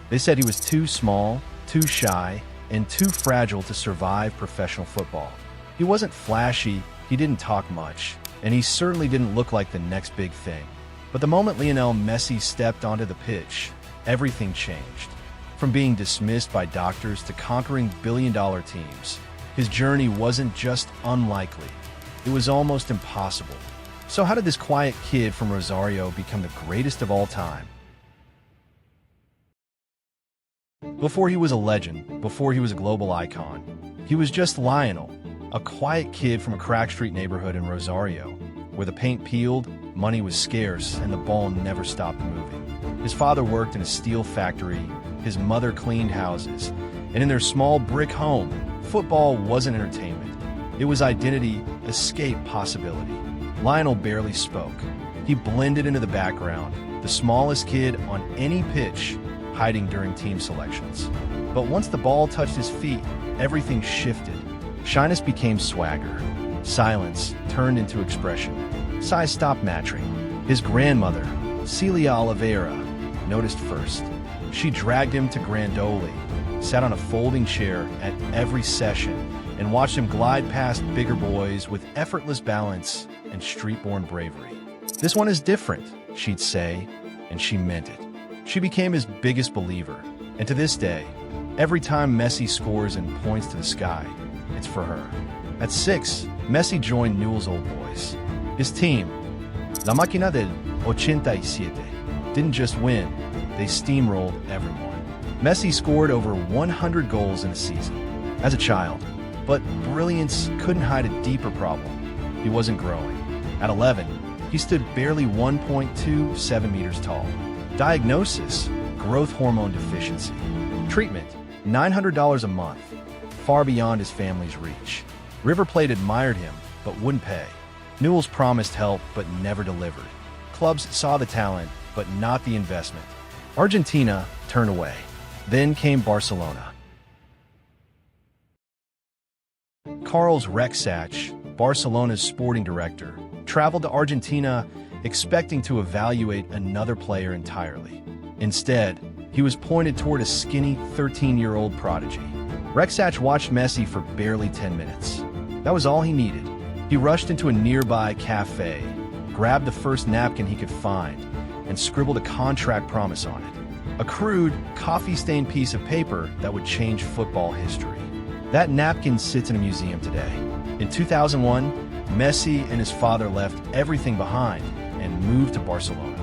They said he was too small, too shy, and too fragile to survive professional football. He wasn't flashy, he didn't talk much, and he certainly didn't look like the next big thing. But the moment Lionel Messi stepped onto the pitch, everything changed. From being dismissed by doctors to conquering billion-dollar teams, his journey wasn't just unlikely, it was almost impossible. So how did this quiet kid from Rosario become the greatest of all time? Before he was a legend, before he was a global icon, he was just Lionel, a quiet kid from a crack street neighborhood in Rosario, where the paint peeled, money was scarce, and the ball never stopped moving. His father worked in a steel factory, his mother cleaned houses, and in their small brick home, football wasn't entertainment. It was identity, escape, possibility. Lionel barely spoke. He blended into the background, the smallest kid on any pitch, hiding during team selections. But once the ball touched his feet, everything shifted. Shyness became swagger. Silence turned into expression. Size stopped matching. His grandmother, Celia Oliveira, noticed first. She dragged him to Grandoli, sat on a folding chair at every session, and watched him glide past bigger boys with effortless balance and street-born bravery. "This one is different," she'd say, and she meant it. She became his biggest believer, and to this day, every time Messi scores and points to the sky, it's for her. At 6, Messi joined Newell's Old Boys. His team, La Máquina del 87, didn't just win, they steamrolled everyone. Messi scored over 100 goals in a season as a child, but brilliance couldn't hide a deeper problem. He wasn't growing. At 11, he stood barely 1.27 meters tall. Diagnosis, growth hormone deficiency. Treatment, $900 a month, far beyond his family's reach. River Plate admired him, but wouldn't pay. Newell's promised help, but never delivered. Clubs saw the talent, but not the investment. Argentina turned away. Then came Barcelona. Carlos Rexach, Barcelona's sporting director, traveled to Argentina expecting to evaluate another player entirely. Instead, he was pointed toward a skinny 13-year-old prodigy. Rexach watched Messi for barely 10 minutes. That was all he needed. He rushed into a nearby cafe, grabbed the first napkin he could find, and scribbled a contract promise on it. A crude, coffee-stained piece of paper that would change football history. That napkin sits in a museum today. In 2001, Messi and his father left everything behind and moved to Barcelona.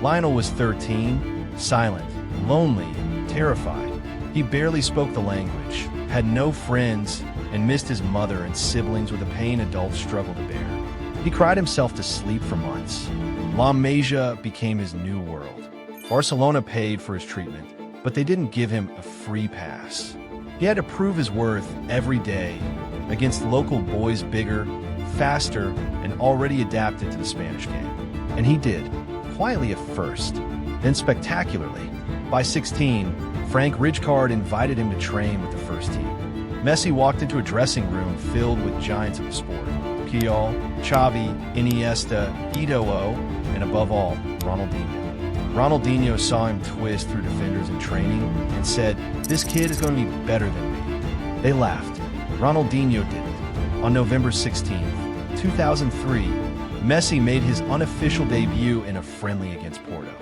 Lionel was 13, silent, lonely, terrified. He barely spoke the language, had no friends, and missed his mother and siblings with the pain adults struggle to bear. He cried himself to sleep for months. La Masia became his new world. Barcelona paid for his treatment, but they didn't give him a free pass. He had to prove his worth every day against local boys bigger, faster, and already adapted to the Spanish game. And he did, quietly at first, then spectacularly. By 16, Frank Rijkaard invited him to train with the first team. Messi walked into a dressing room filled with giants of the sport. Puyol, Xavi, Iniesta, Eto'o, and above all, Ronaldinho. Ronaldinho saw him twist through defenders in training and said, "This kid is going to be better than me." They laughed. Ronaldinho didn't. On November 16, 2003, Messi made his unofficial debut in a friendly against Porto.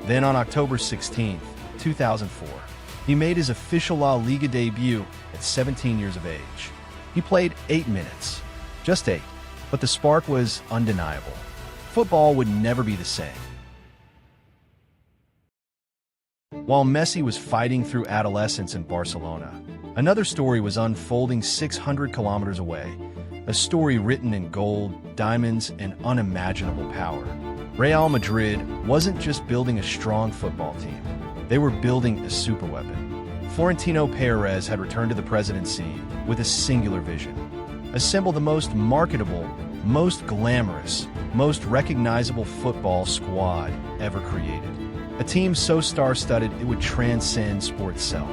Then on October 16, 2004, he made his official La Liga debut at 17 years of age. He played 8 minutes, just 8, but the spark was undeniable. Football would never be the same. While Messi was fighting through adolescence in Barcelona, another story was unfolding 600 kilometers away, a story written in gold, diamonds, and unimaginable power. Real Madrid wasn't just building a strong football team, they were building a superweapon. Florentino Perez had returned to the presidency with a singular vision: assemble the most marketable, most glamorous, most recognizable football squad ever created. A team so star-studded it would transcend sport itself.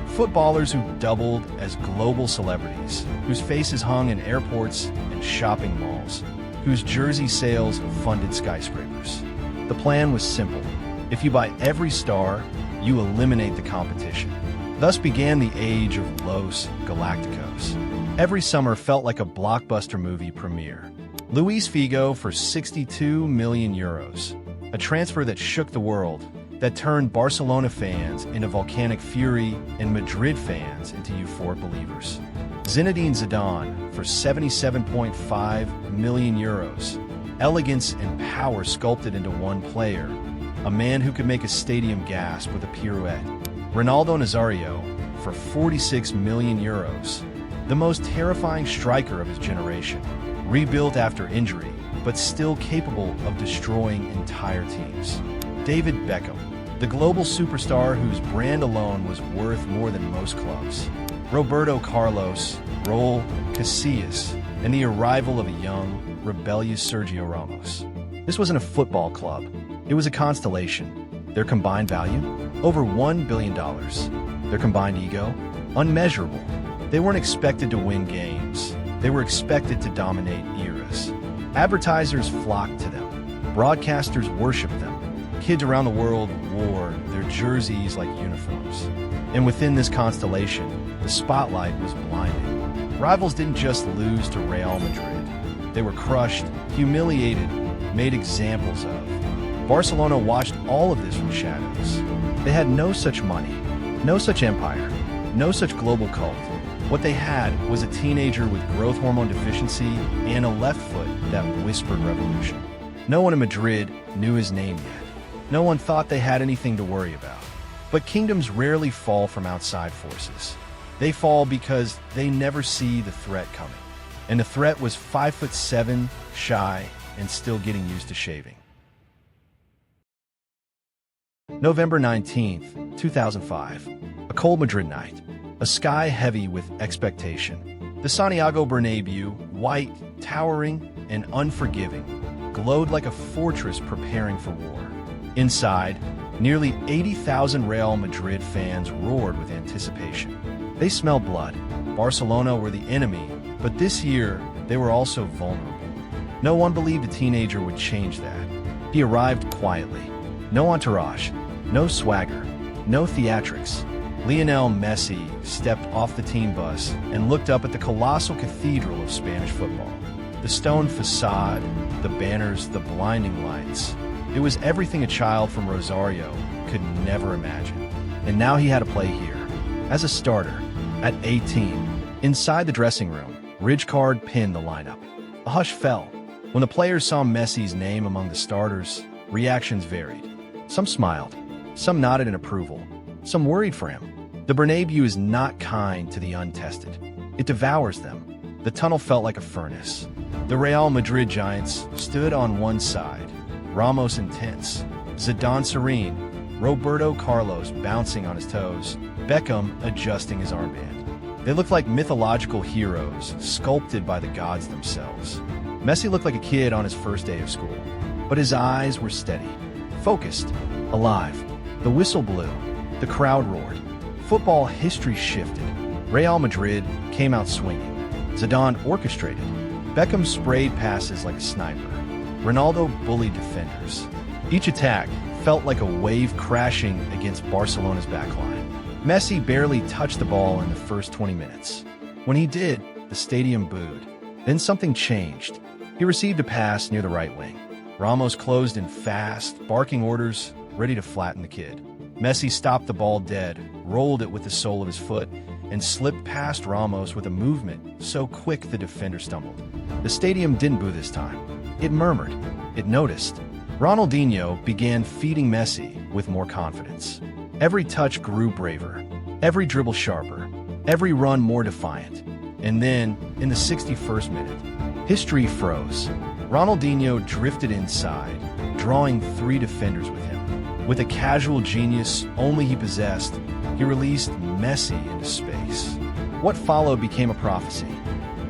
Footballers who doubled as global celebrities, whose faces hung in airports and shopping malls, whose jersey sales funded skyscrapers. The plan was simple. If you buy every star, you eliminate the competition. Thus began the age of Los Galácticos. Every summer felt like a blockbuster movie premiere. Luis Figo for 62 million euros, a transfer that shook the world, that turned Barcelona fans into volcanic fury and Madrid fans into euphoric believers. Zinedine Zidane for 77.5 million euros, elegance and power sculpted into one player, a man who could make a stadium gasp with a pirouette. Ronaldo Nazario for 46 million euros, the most terrifying striker of his generation, rebuilt after injury, but still capable of destroying entire teams. David Beckham, the global superstar whose brand alone was worth more than most clubs. Roberto Carlos, Raul Casillas, and the arrival of a young, rebellious Sergio Ramos. This wasn't a football club. It was a constellation. Their combined value? Over $1 billion. Their combined ego? Unmeasurable. They weren't expected to win games. They were expected to dominate eras. Advertisers flocked to them. Broadcasters worshipped them. Kids around the world wore their jerseys like uniforms. And within this constellation, the spotlight was blinding. Rivals didn't just lose to Real Madrid. They were crushed, humiliated, made examples of. Barcelona watched all of this from shadows. They had no such money, no such empire, no such global cult. What they had was a teenager with growth hormone deficiency and a left foot that whispered revolution. No one in Madrid knew his name yet. No one thought they had anything to worry about. But kingdoms rarely fall from outside forces. They fall because they never see the threat coming. And the threat was 5'7", shy, and still getting used to shaving. November 19th, 2005. A cold Madrid night. A sky heavy with expectation. The Santiago Bernabéu, white, towering, and unforgiving, glowed like a fortress preparing for war. Inside, nearly 80,000 Real Madrid fans roared with anticipation. They smelled blood. Barcelona were the enemy, but this year, they were also vulnerable. No one believed a teenager would change that. He arrived quietly. No entourage, no swagger, no theatrics. Lionel Messi stepped off the team bus and looked up at the colossal cathedral of Spanish football. The stone facade, the banners, the blinding lights. It was everything a child from Rosario could never imagine. And now he had to play here. As a starter, at 18, inside the dressing room, Rijkaard pinned the lineup. A hush fell. When the players saw Messi's name among the starters, reactions varied. Some smiled, some nodded in approval, some worried for him. The Bernabéu is not kind to the untested. It devours them. The tunnel felt like a furnace. The Real Madrid giants stood on one side, Ramos intense, Zidane serene, Roberto Carlos bouncing on his toes, Beckham adjusting his armband. They looked like mythological heroes, sculpted by the gods themselves. Messi looked like a kid on his first day of school, but his eyes were steady, focused, alive. The whistle blew, the crowd roared. Football history shifted. Real Madrid came out swinging. Zidane orchestrated. Beckham sprayed passes like a sniper. Ronaldo bullied defenders. Each attack felt like a wave crashing against Barcelona's backline. Messi barely touched the ball in the first 20 minutes. When he did, the stadium booed. Then something changed. He received a pass near the right wing. Ramos closed in fast, barking orders, ready to flatten the kid. Messi stopped the ball dead, rolled it with the sole of his foot, and slipped past Ramos with a movement so quick the defender stumbled. The stadium didn't boo this time. It murmured. It noticed. Ronaldinho began feeding Messi with more confidence. Every touch grew braver, every dribble sharper, every run more defiant. And then, in the 61st minute, history froze. Ronaldinho drifted inside, drawing 3 defenders with him. With a casual genius only he possessed, he released Messi into space. What followed became a prophecy.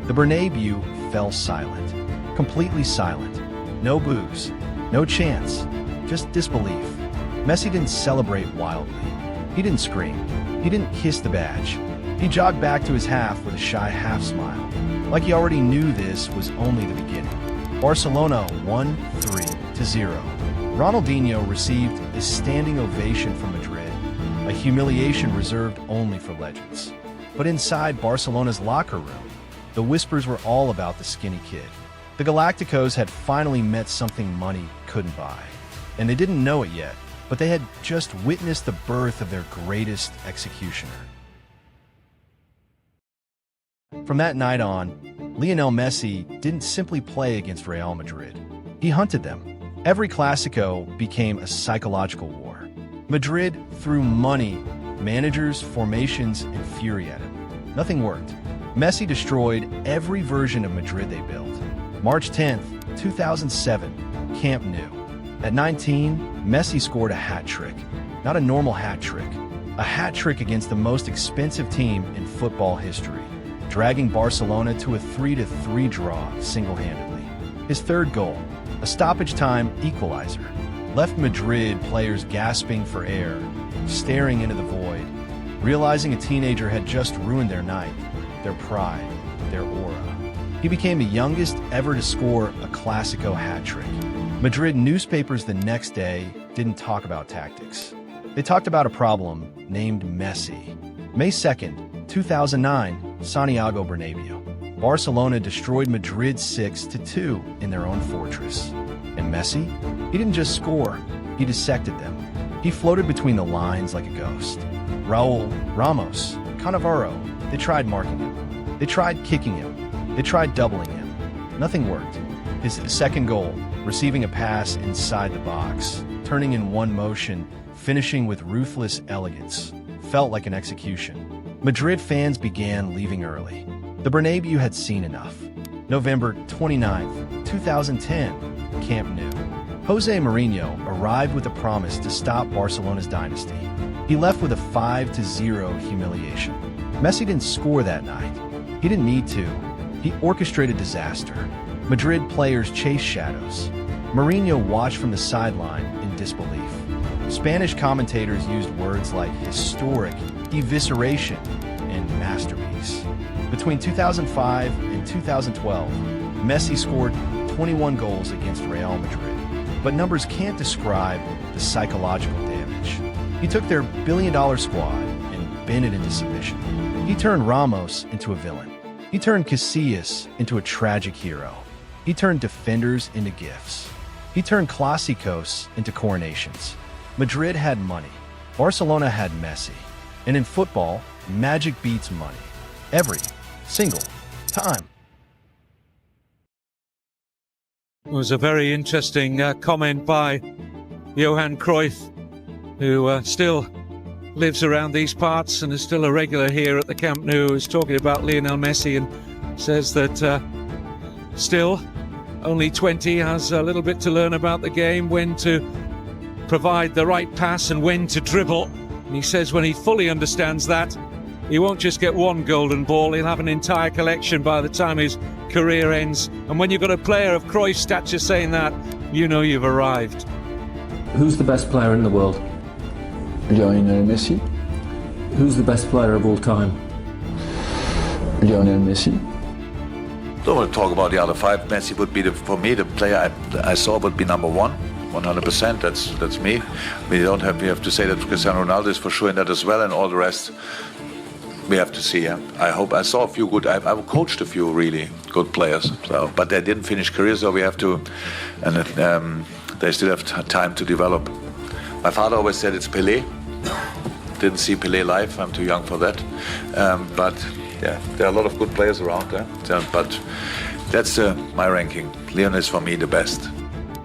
The Bernabéu fell silent, completely silent. No boos, no chants, just disbelief. Messi didn't celebrate wildly. He didn't scream. He didn't kiss the badge. He jogged back to his half with a shy half smile, like he already knew this was only the beginning. Barcelona won 3-0. Ronaldinho received a standing ovation from Madrid, a humiliation reserved only for legends. But inside Barcelona's locker room, the whispers were all about the skinny kid. The Galacticos had finally met something money couldn't buy. And they didn't know it yet, but they had just witnessed the birth of their greatest executioner. From that night on, Lionel Messi didn't simply play against Real Madrid. He hunted them. Every Clásico became a psychological war. Madrid threw money, managers, formations, and fury at him. Nothing worked. Messi destroyed every version of Madrid they built. March 10th, 2007, Camp Nou. At 19, Messi scored a hat trick. Not a normal hat trick. A hat trick against the most expensive team in football history, dragging Barcelona to a 3-3 draw single-handedly. His third goal, a stoppage-time equalizer, left Madrid players gasping for air, staring into the void, realizing a teenager had just ruined their night, their pride, their aura. He became the youngest ever to score a Clásico hat trick. Madrid newspapers the next day didn't talk about tactics. They talked about a problem named Messi. May 2nd, 2009, Santiago Bernabéu. Barcelona destroyed Madrid 6-2 in their own fortress. And Messi? He didn't just score, he dissected them. He floated between the lines like a ghost. Raúl, Ramos, Cannavaro, they tried marking him. They tried kicking him. They tried doubling him. Nothing worked. His second goal, receiving a pass inside the box, turning in one motion, finishing with ruthless elegance, felt like an execution. Madrid fans began leaving early. The Bernabéu had seen enough. November 29th, 2010, Camp Nou. Jose Mourinho arrived with a promise to stop Barcelona's dynasty. He left with a 5-0 humiliation. Messi didn't score that night. He didn't need to. He orchestrated disaster. Madrid players chased shadows. Mourinho watched from the sideline in disbelief. Spanish commentators used words like historic, evisceration, and masterpiece. Between 2005 and 2012, Messi scored 21 goals against Real Madrid. But numbers can't describe the psychological damage. He took their billion-dollar squad and bent it into submission. He turned Ramos into a villain. He turned Casillas into a tragic hero. He turned defenders into gifts. He turned Clásicos into coronations. Madrid had money. Barcelona had Messi. And in football, magic beats money. Every single time. It was a very interesting comment by Johan Cruyff, who still lives around these parts and is still a regular here at the Camp Nou. Is talking about Lionel Messi and says that still only 20, has a little bit to learn about the game, when to provide the right pass and when to dribble. And he says when he fully understands that, he won't just get one golden ball, he'll have an entire collection by the time his career ends. And when you've got a player of Cruyff's stature saying that, you know you've arrived. Who's the best player in the world? Lionel Messi. Who's the best player of all time? Lionel Messi. Don't want to talk about the other five. Messi would be, for me, the player I saw would be number one. 100%, that's me. We have to say that Cristiano Ronaldo is for sure in that as well, and all the rest we have to see. Yeah? I hope I saw a few good. I've coached a few really good players, so, but they didn't finish careers, so we have to, and they still have time to develop. My father always said it's Pelé. Didn't see Pelé live. I'm too young for that. But yeah, there are a lot of good players around there. But that's my ranking. Lionel is for me the best.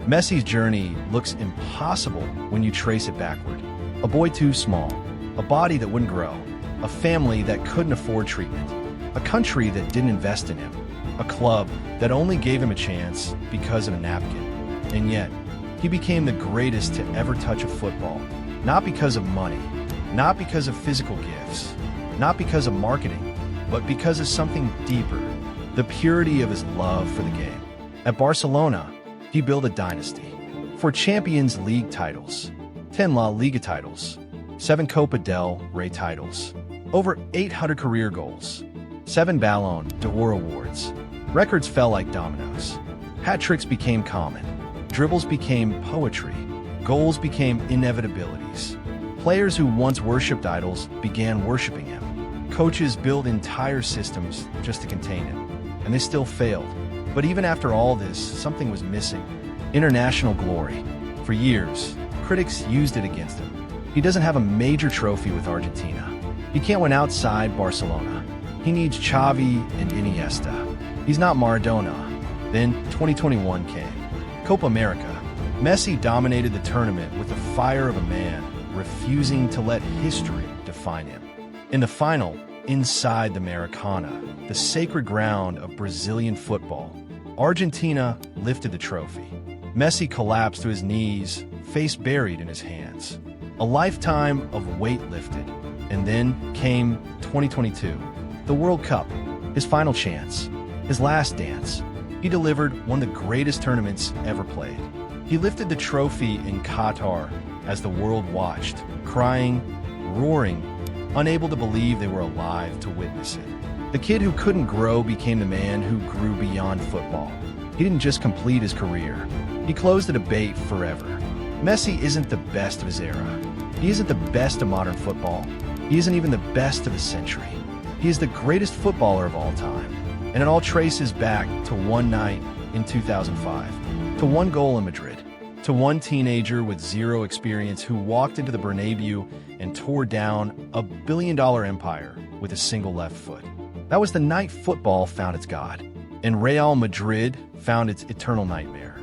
Messi's journey looks impossible when you trace it backward. A boy too small, a body that wouldn't grow, a family that couldn't afford treatment, a country that didn't invest in him, a club that only gave him a chance because of a napkin. And yet, he became the greatest to ever touch a football, not because of money, not because of physical gifts, not because of marketing, but because of something deeper, the purity of his love for the game. At Barcelona, he built a dynasty. 4 Champions League titles, 10 La Liga titles, 7 Copa del Rey titles, over 800 career goals, 7 Ballon d'Or awards. Records fell like dominoes. Hat tricks became common. Dribbles became poetry. Goals became inevitabilities. Players who once worshipped idols began worshiping him. Coaches built entire systems just to contain him, and they still failed. But even after all this, something was missing: international glory. For years, critics used it against him. He doesn't have a major trophy with Argentina. He can't win outside Barcelona. He needs Xavi and Iniesta. He's not Maradona. Then 2021 came. Copa America. Messi dominated the tournament with the fire of a man refusing to let history define him. In the final, inside the Maracana, the sacred ground of Brazilian football, Argentina lifted the trophy. Messi collapsed to his knees, face buried in his hands. A lifetime of weight lifted. And then came 2022, the World Cup, his final chance, his last dance. He delivered one of the greatest tournaments ever played. He lifted the trophy in Qatar as the world watched, crying, roaring, unable to believe they were alive to witness it. The kid who couldn't grow became the man who grew beyond football. He didn't just complete his career. He closed the debate forever. Messi isn't the best of his era. He isn't the best of modern football. He isn't even the best of the century. He is the greatest footballer of all time. And it all traces back to one night in 2005, to one goal in Madrid, to one teenager with zero experience who walked into the Bernabeu and tore down a billion-dollar empire with a single left foot. That was the night football found its God, and Real Madrid found its eternal nightmare.